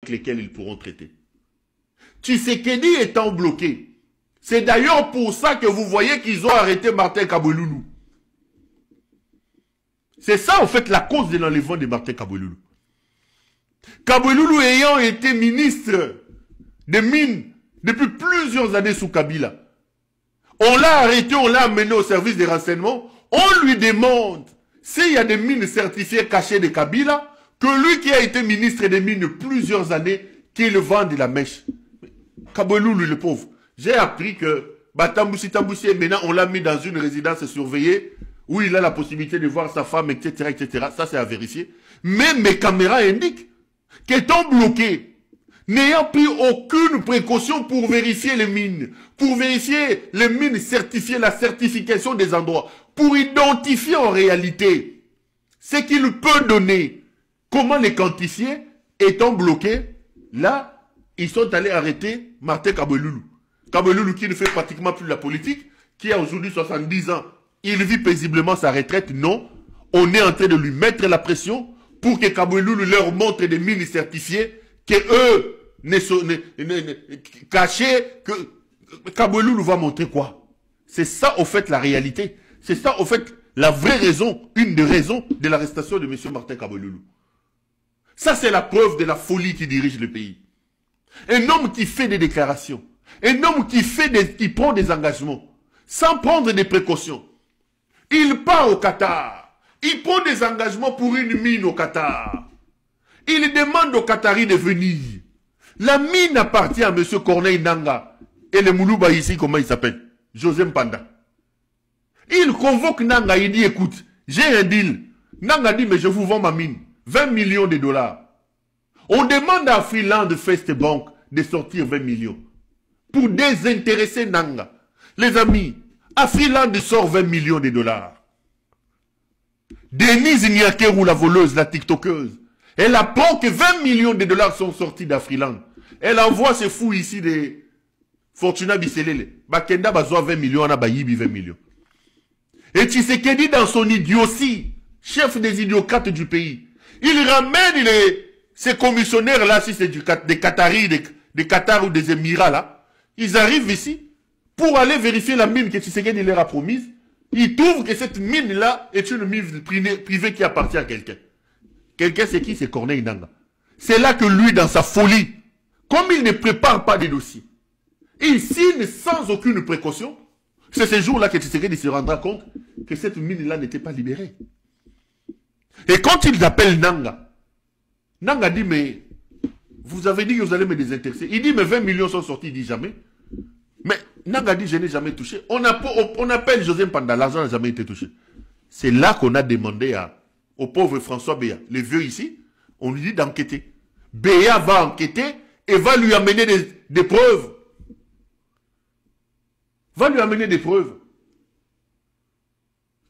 lesquels ils pourront traiter. Tshisekedi étant bloqué, c'est d'ailleurs pour ça que vous voyez qu'ils ont arrêté Martin Kabweloulou. C'est ça, en fait, la cause de l'enlèvement de Martin Kabweloulou. Kabweloulou ayant été ministre des Mines depuis plusieurs années sous Kabila. On l'a arrêté, on l'a amené au service des renseignements. On lui demande s'il y a des mines certifiées cachées de Kabila, que lui qui a été ministre des Mines plusieurs années, qu'il vende de la mèche. Kabweloulou, le pauvre. J'ai appris que Tambousi, maintenant on l'a mis dans une résidence surveillée où il a la possibilité de voir sa femme, etc., etc. Ça, c'est à vérifier. Mais mes caméras indiquent qu'étant bloqué, n'ayant pris aucune précaution pour vérifier les mines, pour vérifier les mines certifiées, la certification des endroits, pour identifier en réalité ce qu'il peut donner, comment les quantifier, étant bloqué, là, ils sont allés arrêter Martin Kabweloulou. Kabweloulou qui ne fait pratiquement plus la politique, qui a aujourd'hui 70 ans, il vit paisiblement sa retraite. Non, on est en train de lui mettre la pression pour que Kabweloulou leur montre des mines certifiées, que eux cachés, que Kabweloulou va montrer quoi? C'est ça au fait la réalité. C'est ça au fait la vraie raison, une des raisons de l'arrestation de M. Martin Kabweloulou. Ça c'est la preuve de la folie qui dirige le pays. Un homme qui fait des déclarations, un homme qui prend des engagements, sans prendre des précautions. Il part au Qatar. Il prend des engagements pour une mine au Qatar. Il demande aux Qataris de venir. La mine appartient à M. Corneille Nanga. Et le Moulouba ici, comment il s'appelle? José Mpanda. Il convoque Nanga, il dit, écoute, j'ai un deal. Nanga dit, mais je vous vends ma mine. 20 millions de dollars. On demande à Freeland First Bank de sortir 20 millions. Pour désintéresser Nanga. Les amis, Freeland sort 20 millions de dollars. Denise Nyakeru, la voleuse, la tiktokeuse, elle apprend que 20 millions de dollars sont sortis d'Afriland. Elle envoie ces fous ici de Fortuna Bisselele. Bakenda bazoa 20 millions, on a bayibi 20 millions. Et Tshisekedi dans son idiotie, chef des idiocrates du pays, il ramène ces commissionnaires là, si c'est des Qataris, des Qatar ou des Émirats là, ils arrivent ici pour aller vérifier la mine que Tshisekedi leur a promise. Ils trouvent que cette mine-là est une mine privée qui appartient à quelqu'un. Quelqu'un, c'est qui? C'est Corneille Nanga. C'est là que lui, dans sa folie, comme il ne prépare pas des dossiers, il signe sans aucune précaution. C'est ce jour-là que Tshisekedi se rendra compte que cette mine-là n'était pas libérée. Et quand ils appellent Nanga, Nanga dit, mais vous avez dit que vous allez me désintéresser. Il dit, mais 20 millions sont sortis, il dit jamais. Mais Nanga dit, je n'ai jamais touché. On appelle José Mpanda, l'argent n'a jamais été touché. C'est là qu'on a demandé au pauvre François Béa, le vieux ici, on lui dit d'enquêter. Béa va enquêter et va lui amener des preuves. Va lui amener des preuves.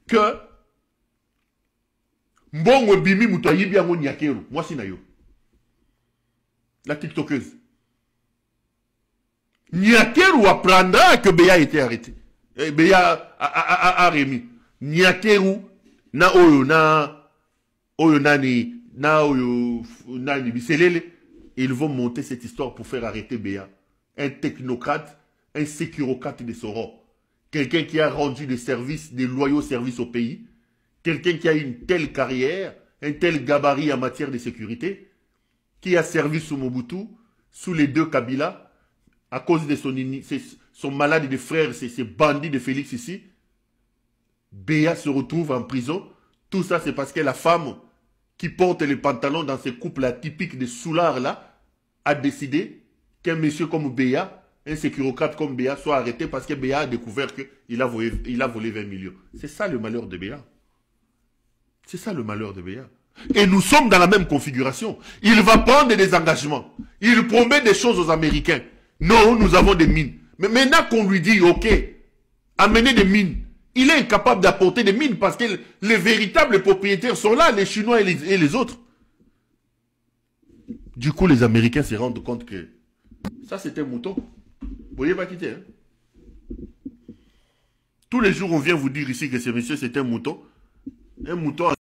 Que Mbongo Bimi Moutayi Biango Nyakeru, moi si nayo. La tiktokeuse. Nyakeru apprendra que Béa a été arrêté. Et Béa a remis. Nyakeru na oyo nani Bisselele. Ils vont monter cette histoire pour faire arrêter Béa. Un technocrate, un sécurocrate de son rang. Quelqu'un qui a rendu des services, des loyaux services au pays. Quelqu'un qui a une telle carrière, un tel gabarit en matière de sécurité, qui a servi sous Mobutu, sous les deux Kabila, à cause de son malade de frère, ces bandits de Félix ici. Béa se retrouve en prison. Tout ça, c'est parce que la femme qui porte les pantalons dans ces couples typiques de soulards là, a décidé qu'un monsieur comme Béa, un sécurocrate comme Béa, soit arrêté parce que Béa a découvert qu'il a volé 20 millions. C'est ça le malheur de Béa. C'est ça le malheur de Béa. Et nous sommes dans la même configuration. Il va prendre des engagements. Il promet des choses aux Américains. Non, nous avons des mines. Mais maintenant qu'on lui dit, ok, amenez des mines, il est incapable d'apporter des mines parce que les véritables propriétaires sont là, les Chinois et les autres. Du coup, les Américains se rendent compte que ça, c'est un mouton. Vous voyez pas quitter. Hein? Tous les jours, on vient vous dire ici que ce monsieur, c'est un mouton. Un mouton.